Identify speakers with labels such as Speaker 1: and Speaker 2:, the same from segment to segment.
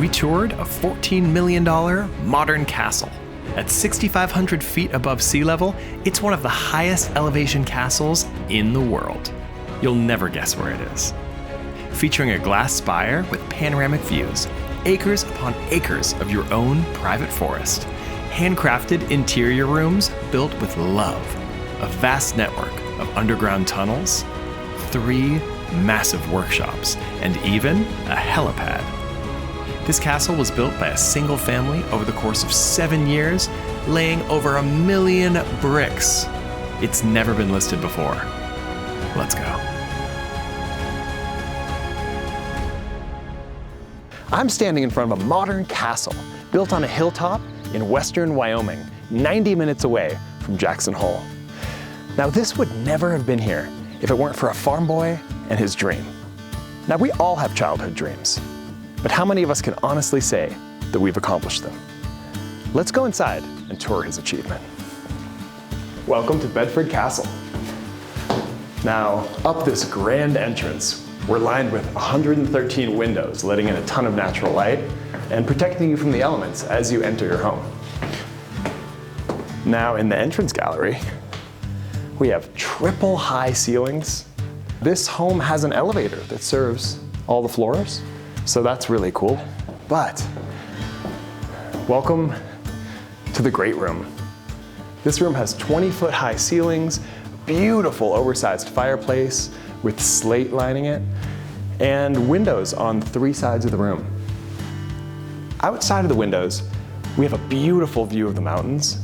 Speaker 1: We toured a $14 million modern castle. At 6,500 feet above sea level, it's one of the highest elevation castles in the world. You'll never guess where it is. Featuring a glass spire with panoramic views, acres upon acres of your own private forest, handcrafted interior rooms built with love, a vast network of underground tunnels, 3 massive workshops, and even a helipad. This castle was built by a single family over the course of 7 years, laying over 1 million bricks. It's never been listed before. Let's go. I'm standing in front of a modern castle built on a hilltop in western Wyoming, 90 minutes away from Jackson Hole. Now, this would never have been here if it weren't for a farm boy and his dream. Now, we all have childhood dreams, but how many of us can honestly say that we've accomplished them? Let's go inside and tour his achievement. Welcome to Bedford Castle. Now, up this grand entrance, we're lined with 113 windows, letting in a ton of natural light and protecting you from the elements as you enter your home. Now, in the entrance gallery, we have triple high ceilings. This home has an elevator that serves all the floors, so that's really cool. But welcome to the great room. This room has 20-foot high ceilings, beautiful oversized fireplace with slate lining it, and windows on 3 sides of the room. Outside of the windows, we have a beautiful view of the mountains,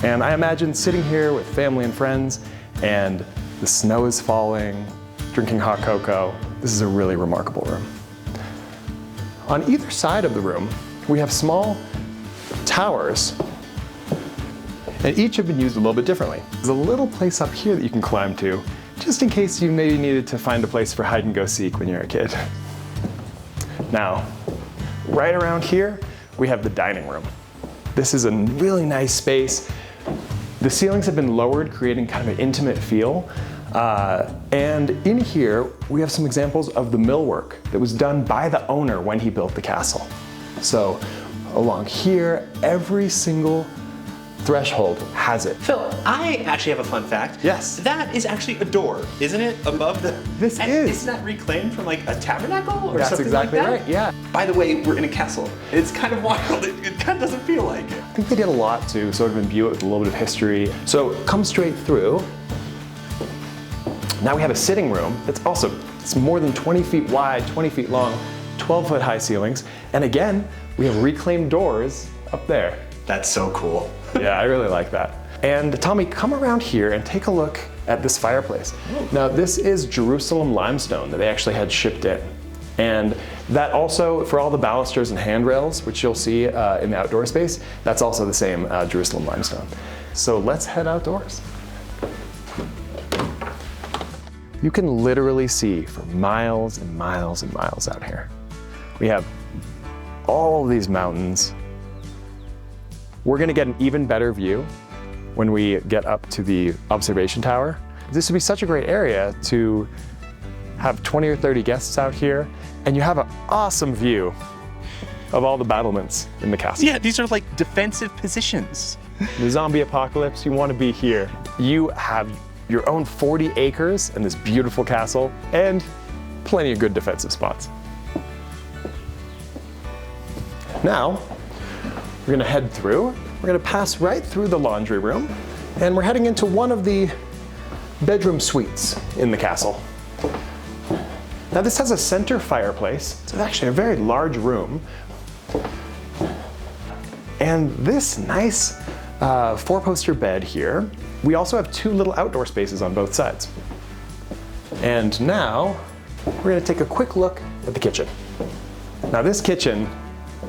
Speaker 1: and I imagine sitting here with family and friends, and the snow is falling, drinking hot cocoa. This is a really remarkable room. On either side of the room, we have small towers, and each have been used a little bit differently. There's a little place up here that you can climb to, just in case you maybe needed to find a place for hide and go seek when you're a kid. Now, right around here, we have the dining room. This is a really nice space. The ceilings have been lowered, creating kind of an intimate feel. And in here, we have some examples of the millwork that was done by the owner when he built the castle. So along here, every single threshold has it.
Speaker 2: Phil, I actually have a fun fact.
Speaker 1: Yes.
Speaker 2: That is actually a door, isn't it? Above the...
Speaker 1: This is.
Speaker 2: Isn't that reclaimed from like a tabernacle or
Speaker 1: That's
Speaker 2: something
Speaker 1: exactly
Speaker 2: like that?
Speaker 1: right, yeah.
Speaker 2: By the way, we're in a castle. It's kind of wild. It kind of doesn't feel like it.
Speaker 1: I think they did a lot to sort of imbue it with a little bit of history. So come straight through. Now we have a sitting room that's also, it's more than 20 feet wide, 20 feet long, 12-foot high ceilings. And again, we have reclaimed doors up there.
Speaker 2: That's so cool.
Speaker 1: Yeah, I really like that. And Tommy, come around here and take a look at this fireplace. Now, this is Jerusalem limestone that they actually had shipped in. And that also, for all the balusters and handrails, which you'll see in the outdoor space, that's also the same Jerusalem limestone. So let's head outdoors. You can literally see for miles and miles and miles out here. We have all of these mountains. We're gonna get an even better view when we get up to the observation tower. This would be such a great area to have 20 or 30 guests out here, and you have an awesome view of all the battlements in the castle.
Speaker 2: Yeah, these are like defensive positions.
Speaker 1: The zombie apocalypse, you wanna be here. You have your own 40 acres in this beautiful castle, and plenty of good defensive spots. Now, we're gonna head through. We're gonna pass right through the laundry room, and we're heading into one of the bedroom suites in the castle. Now this has a center fireplace. It's actually a very large room. And this nice 4-poster bed here. We also have 2 little outdoor spaces on both sides. And now, we're gonna take a quick look at the kitchen. Now this kitchen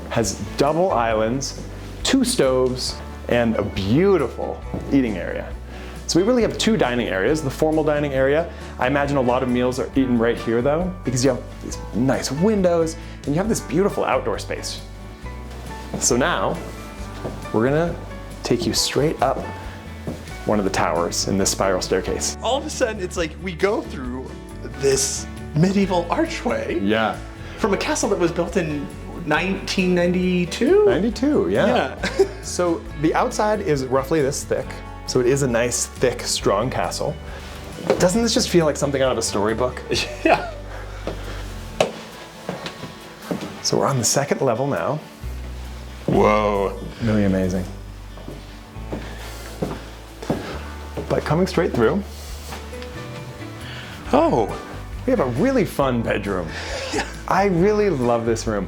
Speaker 1: has double islands, 2 stoves, and a beautiful eating area. So we really have 2 dining areas. The formal dining area, I imagine a lot of meals are eaten right here though, because you have these nice windows, and you have this beautiful outdoor space. So now, we're gonna take you straight up one of the towers in this spiral staircase.
Speaker 2: All of a sudden, it's like we go through this medieval archway.
Speaker 1: Yeah.
Speaker 2: From a castle that was built in 1992?
Speaker 1: 92, yeah.
Speaker 2: Yeah.
Speaker 1: So the outside is roughly this thick. So it is a nice, thick, strong castle. Doesn't this just feel like something out of a storybook?
Speaker 2: Yeah.
Speaker 1: So we're on the second level now.
Speaker 2: Whoa.
Speaker 1: Really amazing. But coming straight through,
Speaker 2: Oh.
Speaker 1: we have a really fun bedroom. I really love this room.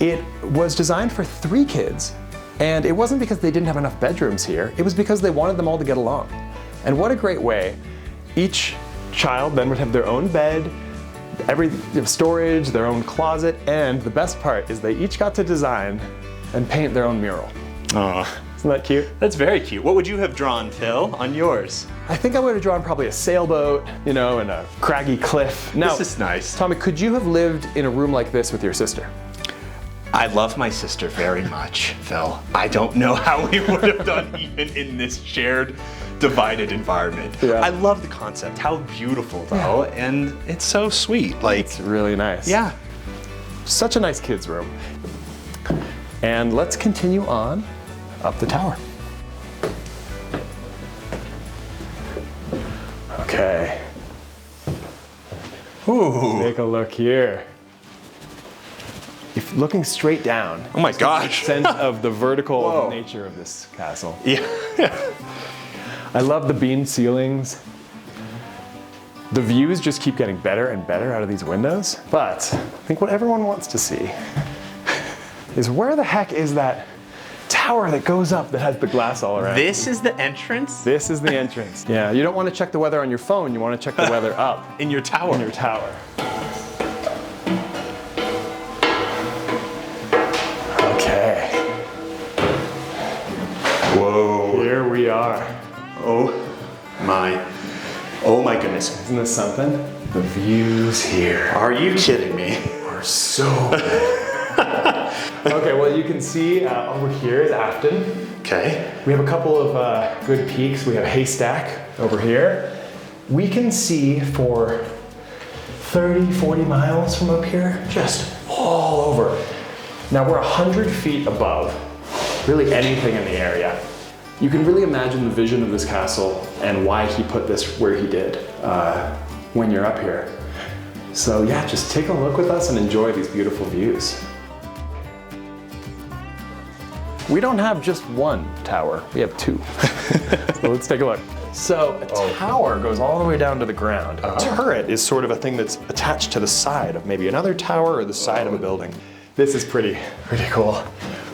Speaker 1: It was designed for 3 kids, and it wasn't because they didn't have enough bedrooms here, it was because they wanted them all to get along. And what a great way. Each child then would have their own bed, storage, their own closet, and the best part is they each got to design and paint their own mural.
Speaker 2: Aw.
Speaker 1: Isn't that cute?
Speaker 2: That's very cute. What would you have drawn, Phil, on yours?
Speaker 1: I think I would have drawn probably a sailboat, you know, and a craggy cliff. Now,
Speaker 2: This is nice.
Speaker 1: Tommy, could you have lived in a room like this with your sister?
Speaker 2: I love my sister very much, Phil. I don't know how we would have done even in this shared, divided environment.
Speaker 1: Yeah.
Speaker 2: I love the concept. How beautiful, though, and it's so sweet. Like,
Speaker 1: It's really nice.
Speaker 2: yeah.
Speaker 1: Such a nice kid's room. And let's continue on up the tower. Okay,
Speaker 2: Ooh.
Speaker 1: take a look here. If looking straight down,
Speaker 2: Oh my gosh.
Speaker 1: sense of the vertical
Speaker 2: Whoa.
Speaker 1: nature of this castle.
Speaker 2: Yeah.
Speaker 1: I love the beamed ceilings. The views just keep getting better and better out of these windows. But I think what everyone wants to see is where the heck is that tower that goes up that has the glass all around?
Speaker 2: This is the entrance
Speaker 1: This is the entrance. Yeah, you don't want to check the weather on your phone, you want to check the weather up
Speaker 2: in your tower.
Speaker 1: in your tower. Okay,
Speaker 2: Whoa.
Speaker 1: here we are.
Speaker 2: Oh my. Oh my goodness.
Speaker 1: Isn't this something? The views here
Speaker 2: Are you kidding me?
Speaker 1: are so good. Okay, well you can see over here is Afton.
Speaker 2: Okay.
Speaker 1: We have a couple of good peaks. We have Haystack over here. We can see for 30, 40 miles from up here, just all over. Now we're 100 feet above really anything in the area. You can really imagine the vision of this castle and why he put this where he did when you're up here. So yeah, just take a look with us and enjoy these beautiful views. We don't have just one tower, we have 2. So let's take a look. So a tower goes all the way down to the ground. A turret is sort of a thing that's attached to the side of maybe another tower or the side of a building. This is pretty cool.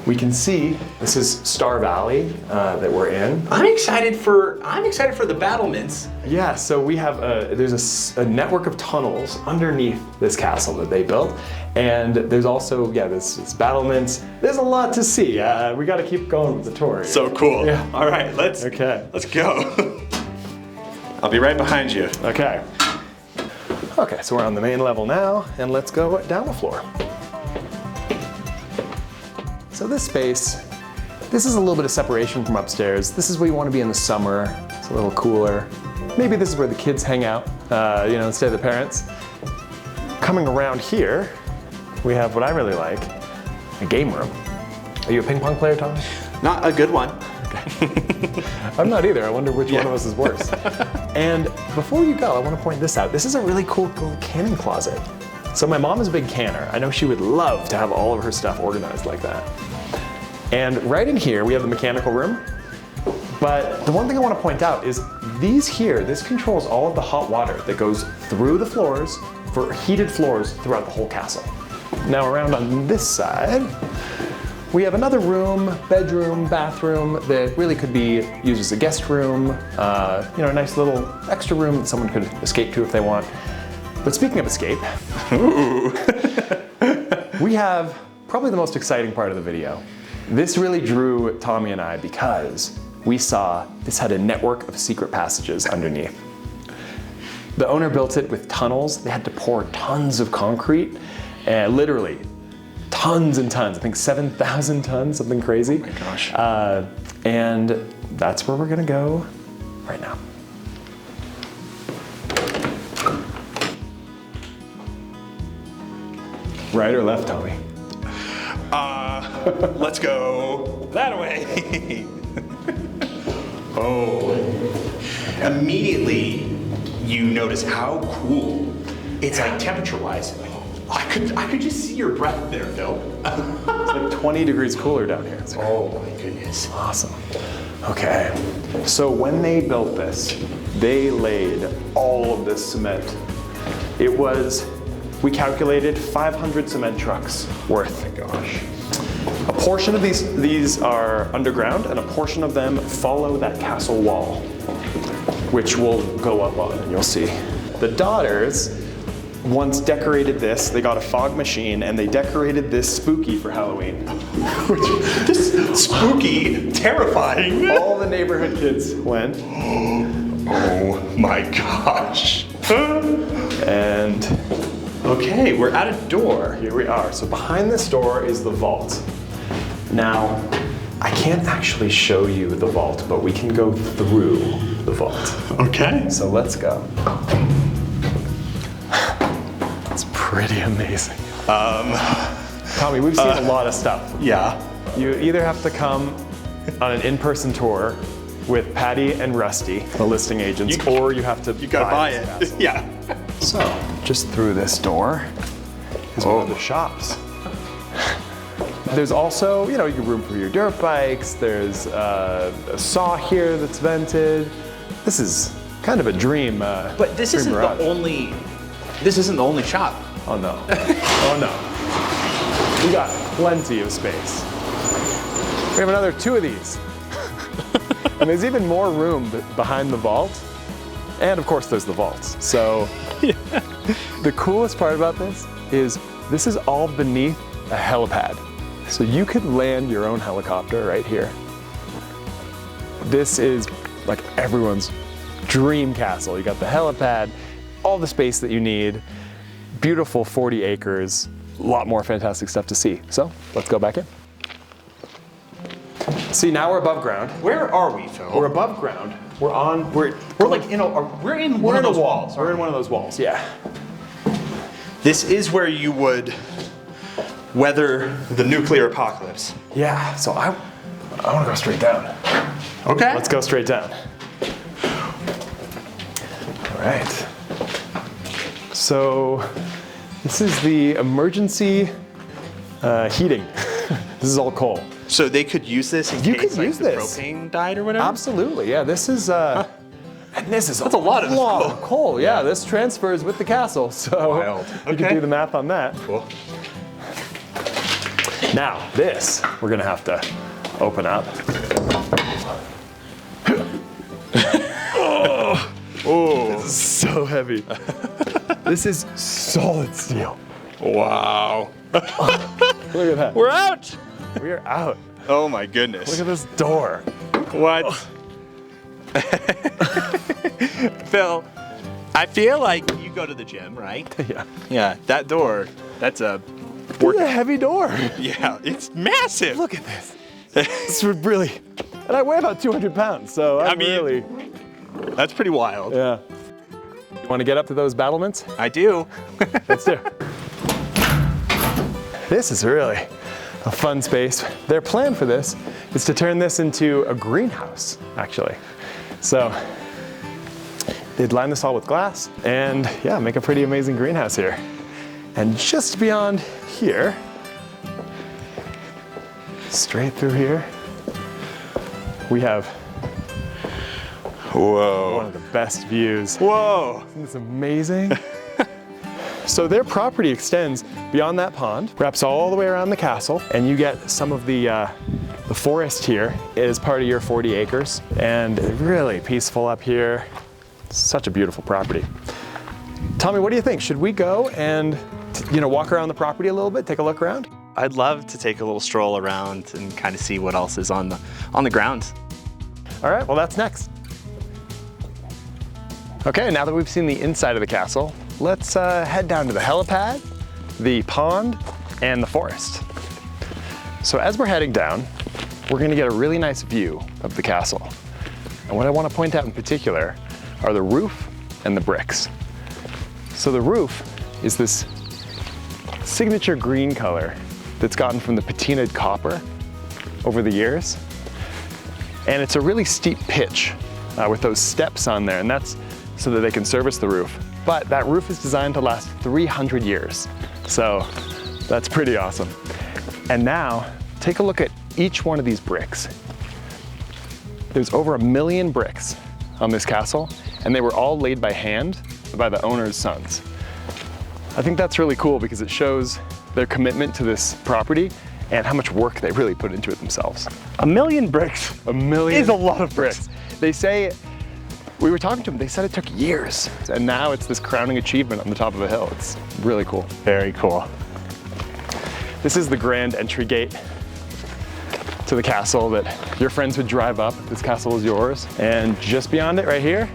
Speaker 1: We can see this is Star Valley that we're in.
Speaker 2: I'm excited for the battlements.
Speaker 1: Yeah, so we have there's a network of tunnels underneath this castle that they built, and there's also this battlements. There's a lot to see. We got to keep going with the tour.
Speaker 2: So cool.
Speaker 1: Yeah.
Speaker 2: All right, let's go. I'll be right behind you.
Speaker 1: Okay. Okay, so we're on the main level now, and let's go down the floor. So this space, this is a little bit of separation from upstairs. This is where you want to be in the summer. It's a little cooler. Maybe this is where the kids hang out, instead of the parents. Coming around here, we have what I really like, a game room. Are you a ping pong player, Tommy?
Speaker 2: Not a good one.
Speaker 1: I'm not either. I wonder which one of us is worse. And before you go, I want to point this out. This is a really cool little canning closet. So my mom is a big canner. I know she would love to have all of her stuff organized like that. And right in here, we have the mechanical room. But the one thing I want to point out is this controls all of the hot water that goes through the floors for heated floors throughout the whole castle. Now around on this side, we have another room, bedroom, bathroom that really could be used as a guest room, a nice little extra room that someone could escape to if they want. But speaking of escape, we have probably the most exciting part of the video. This really drew Tommy and I because we saw this had a network of secret passages underneath. The owner built it with tunnels. They had to pour tons of concrete, literally tons and tons. I think 7,000 tons, something crazy.
Speaker 2: Oh my gosh.
Speaker 1: And that's where we're gonna go right now. Right or left, Tommy?
Speaker 2: Let's go that way. Oh. Immediately, you notice how cool. It's like temperature-wise. I could just see your breath there, Phil.
Speaker 1: It's like 20 degrees cooler down here.
Speaker 2: Oh my goodness.
Speaker 1: Awesome. Okay, so when they built this, they laid all of this cement. It was, we calculated 500 cement trucks worth.
Speaker 2: Oh my gosh.
Speaker 1: A portion of these are underground, and a portion of them follow that castle wall, which we'll go up on and you'll see. The daughters once decorated this. They got a fog machine and they decorated this spooky for Halloween.
Speaker 2: This spooky, terrifying.
Speaker 1: All the neighborhood kids went.
Speaker 2: Oh my gosh.
Speaker 1: And
Speaker 2: okay, we're at a door.
Speaker 1: here we are. So behind this door is the vault. Now, I can't actually show you the vault, but we can go through the vault.
Speaker 2: Okay.
Speaker 1: So let's go. It's pretty amazing. Tommy, we've seen a lot of stuff.
Speaker 2: Yeah.
Speaker 1: You either have to come on an in-person tour with Patty and Rusty, the listing agents, or you have to
Speaker 2: buy
Speaker 1: this
Speaker 2: it.
Speaker 1: castle.
Speaker 2: Yeah.
Speaker 1: So, just through this door is one of the shops. There's also, you know, your room for your dirt bikes. There's a saw here that's vented. This is kind of a dream.
Speaker 2: But this
Speaker 1: dream
Speaker 2: isn't
Speaker 1: garage.
Speaker 2: the only. This isn't the only shop.
Speaker 1: Oh no. Oh no. We got plenty of space. We have another 2 of these. And there's even more room behind the vault. And of course there's the vaults. So the coolest part about this is all beneath a helipad. So you could land your own helicopter right here. This is like everyone's dream castle. You got the helipad, all the space that you need, beautiful 40 acres, a lot more fantastic stuff to see. So let's go back in. See, now we're above ground.
Speaker 2: Where are we, Phil?
Speaker 1: We're above ground. We're
Speaker 2: like in one of those walls.
Speaker 1: We're in one of those walls, yeah.
Speaker 2: This is where you would weather the nuclear apocalypse.
Speaker 1: Yeah, so I want to go straight down.
Speaker 2: Okay.
Speaker 1: Let's go straight down. All right. So this is the emergency heating. This is all coal.
Speaker 2: So they could use this in
Speaker 1: You
Speaker 2: case
Speaker 1: could
Speaker 2: like,
Speaker 1: use
Speaker 2: the
Speaker 1: this.
Speaker 2: propane died or whatever?
Speaker 1: Absolutely, yeah. This is and this is
Speaker 2: That's a lot of coal.
Speaker 1: coal. Yeah, this transfers with the castle, so
Speaker 2: Wild.
Speaker 1: you
Speaker 2: Okay.
Speaker 1: can do the math on that.
Speaker 2: Cool.
Speaker 1: Now this we're gonna have to open up.
Speaker 2: Oh.
Speaker 1: This is so heavy. This is solid steel.
Speaker 2: Wow.
Speaker 1: Look at that.
Speaker 2: We're out.
Speaker 1: We are out.
Speaker 2: Oh my goodness.
Speaker 1: Look at this door.
Speaker 2: What? Phil, I feel like you go to the gym, right?
Speaker 1: Yeah.
Speaker 2: Yeah, that door, that's a
Speaker 1: This is a heavy door.
Speaker 2: yeah, it's massive.
Speaker 1: Look at this. This would really, and I weigh about 200 pounds, so I'm really,
Speaker 2: That's pretty wild.
Speaker 1: yeah. You want to get up to those battlements?
Speaker 2: I do.
Speaker 1: Let's do. This is really a fun space. Their plan for this is to turn this into a greenhouse, actually. So they'd line this all with glass and yeah, make a pretty amazing greenhouse here. And just beyond here, straight through here, we have
Speaker 2: Whoa.
Speaker 1: one of the best views.
Speaker 2: Whoa.
Speaker 1: Isn't this amazing? So their property extends beyond that pond, wraps all the way around the castle, and you get some of the forest here is part of your 40 acres, and really peaceful up here. Such a beautiful property. Tommy, what do you think? Should we go and walk around the property a little bit, take a look around?
Speaker 2: I'd love to take a little stroll around and kind of see what else is on the grounds.
Speaker 1: All right, well that's next. Okay, now that we've seen the inside of the castle, let's head down to the helipad, the pond, and the forest. So as we're heading down, we're gonna get a really nice view of the castle. And what I wanna point out in particular are the roof and the bricks. So the roof is this signature green color that's gotten from the patinaed copper over the years. And it's a really steep pitch with those steps on there, and that's so that they can service the roof. But that roof is designed to last 300 years. So that's pretty awesome. And now, take a look at each one of these bricks. There's over 1 million bricks on this castle, and they were all laid by hand by the owner's sons. I think that's really cool because it shows their commitment to this property and how much work they really put into it themselves.
Speaker 2: 1 million bricks.
Speaker 1: 1 million
Speaker 2: is a lot of bricks.
Speaker 1: They say, we were talking to them, they said it took years, and now it's this crowning achievement on the top of a hill. It's really cool.
Speaker 2: Very cool.
Speaker 1: This is the grand entry gate to the castle that your friends would drive up. This castle is yours. And just beyond it right here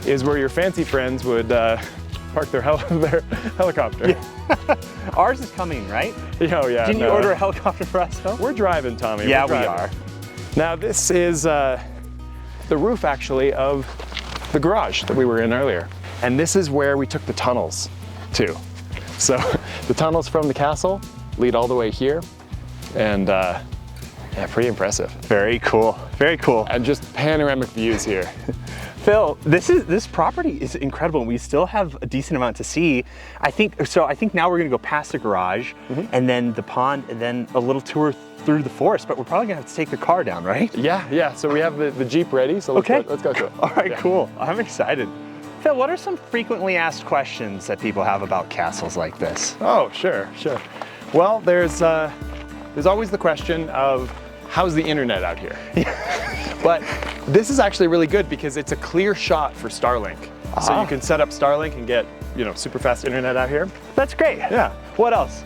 Speaker 1: is where your fancy friends would park their helicopter.
Speaker 2: Yeah. Ours is coming, right?
Speaker 1: Oh yeah.
Speaker 2: Didn't you order a helicopter for us, though?
Speaker 1: We're driving, Tommy.
Speaker 2: Yeah,
Speaker 1: we
Speaker 2: are.
Speaker 1: Now this is the roof actually of the garage that we were in earlier. And this is where we took the tunnels to. So the tunnels from the castle lead all the way here. And yeah, pretty impressive.
Speaker 2: Very cool, very cool.
Speaker 1: And just panoramic views here.
Speaker 2: Phil, this property is incredible. We still have a decent amount to see. I think now we're gonna go past the garage and then the pond and then a little tour through the forest, but we're probably gonna have to take the car down, right?
Speaker 1: Yeah, so we have the Jeep ready, so let's go to it.
Speaker 2: All right, cool, I'm excited. Phil, what are some frequently asked questions that people have about castles like this?
Speaker 1: Oh, sure. Well, there's always the question of, how's the internet out here? But this is actually really good because it's a clear shot for Starlink. So you can set up Starlink and get, super fast internet out here.
Speaker 2: That's great.
Speaker 1: Yeah.
Speaker 2: What else?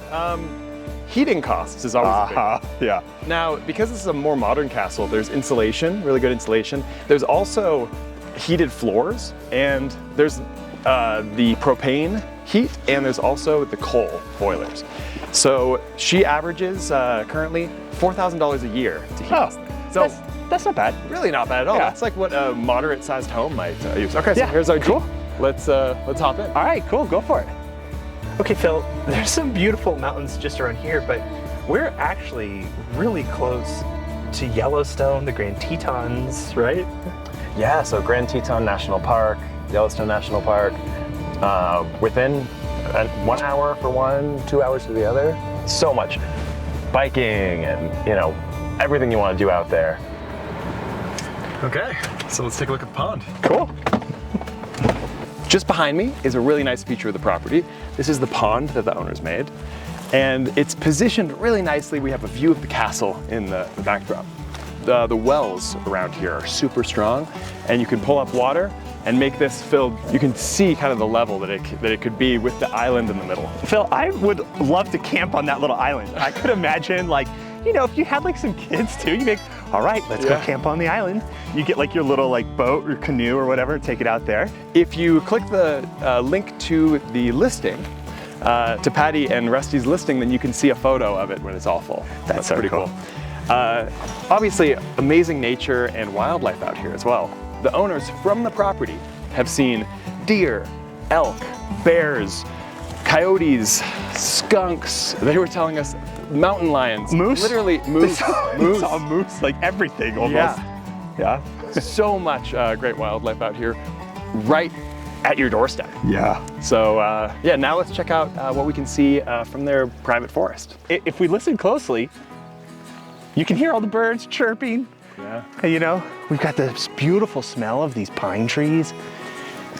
Speaker 1: Heating costs is always a big.
Speaker 2: Yeah.
Speaker 1: Now, because this is a more modern castle, there's insulation, really good insulation. There's also heated floors, and there's the propane heat, and there's also the coal boilers. So she averages currently $4,000 a year to heat.
Speaker 2: So that's not bad.
Speaker 1: Really not bad at all.
Speaker 2: Yeah.
Speaker 1: That's like what a moderate-sized home might use. Okay, so here's our Jeep.
Speaker 2: Cool.
Speaker 1: Let's hop in.
Speaker 2: All right, cool, go for it. Okay, Phil, there's some beautiful mountains just around here, but we're actually really close to Yellowstone, the Grand Tetons, right?
Speaker 1: Yeah, so Grand Teton National Park, Yellowstone National Park, within 1 hour for one, 2 hours for the other. So much biking and, everything you want to do out there. Okay, so let's take a look at the pond.
Speaker 2: Cool.
Speaker 1: Just behind me is a really nice feature of the property. This is the pond that the owners made, and it's positioned really nicely. We have a view of the castle in the backdrop. The wells around here are super strong, and you can pull up water and make this filled. You can see kind of the level that it could be with the island in the middle.
Speaker 2: Phil, I would love to camp on that little island. I could imagine if you had some kids too, you make, all right, let's go camp on the island. You get your little boat or canoe or whatever, take it out there.
Speaker 1: If you click the link to the listing, to Patty and Rusty's listing, then you can see a photo of it when it's all full.
Speaker 2: That's so
Speaker 1: pretty cool. Obviously, amazing nature and wildlife out here as well. The owners from the property have seen deer, elk, bears, coyotes, skunks. They were telling us mountain lions.
Speaker 2: Moose?
Speaker 1: Literally moose.
Speaker 2: They saw moose, everything almost. Yeah.
Speaker 1: So much great wildlife out here right at your doorstep.
Speaker 2: Yeah.
Speaker 1: So now let's check out what we can see from their private forest.
Speaker 2: If we listen closely, you can hear all the birds chirping.
Speaker 1: Yeah.
Speaker 2: We've got this beautiful smell of these pine trees.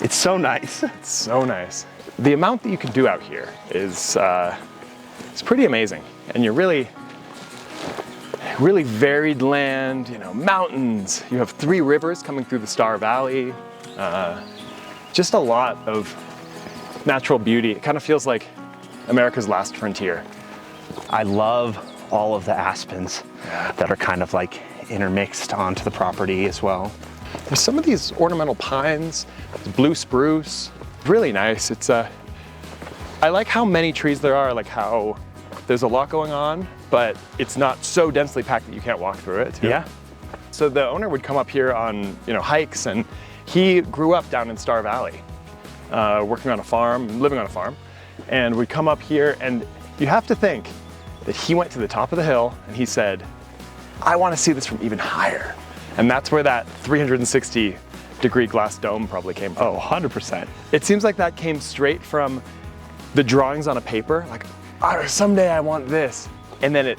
Speaker 2: It's so nice.
Speaker 1: It's so nice. The amount that you can do out here is it's pretty amazing. And you're really varied land, mountains. You have 3 rivers coming through the Star Valley. Just a lot of natural beauty. It kind of feels like America's last frontier.
Speaker 2: I love all of the aspens that are kind of intermixed onto the property as well.
Speaker 1: There's some of these ornamental pines, blue spruce, really nice. It's I like how many trees there are, how there's a lot going on, but it's not so densely packed that you can't walk through it.
Speaker 2: Yeah.
Speaker 1: So the owner would come up here on hikes, and he grew up down in Star Valley, working on a farm, living on a farm, and would come up here, and you have to think, that he went to the top of the hill and he said, I want to see this from even higher. And that's where that 360-degree glass dome probably came from.
Speaker 2: Oh, 100%.
Speaker 1: It seems like that came straight from the drawings on a paper, like, oh, someday I want this. And then it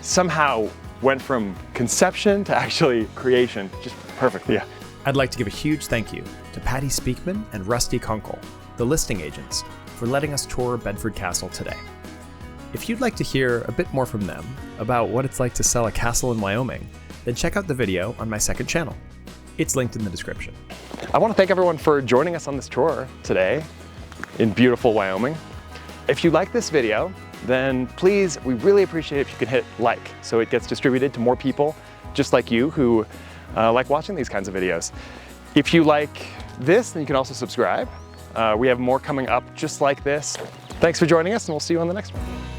Speaker 1: somehow went from conception to actually creation, just perfectly.
Speaker 2: Yeah.
Speaker 3: I'd like to give a huge thank you to Patty Speakman and Rusty Kunkel, the listing agents, for letting us tour Bedford Castle today. If you'd like to hear a bit more from them about what it's like to sell a castle in Wyoming, then check out the video on my second channel. It's linked in the description.
Speaker 1: I want to thank everyone for joining us on this tour today in beautiful Wyoming. If you like this video, then please, we really appreciate it if you can hit like so it gets distributed to more people just like you who like watching these kinds of videos. If you like this, then you can also subscribe. We have more coming up just like this. Thanks for joining us, and we'll see you on the next one.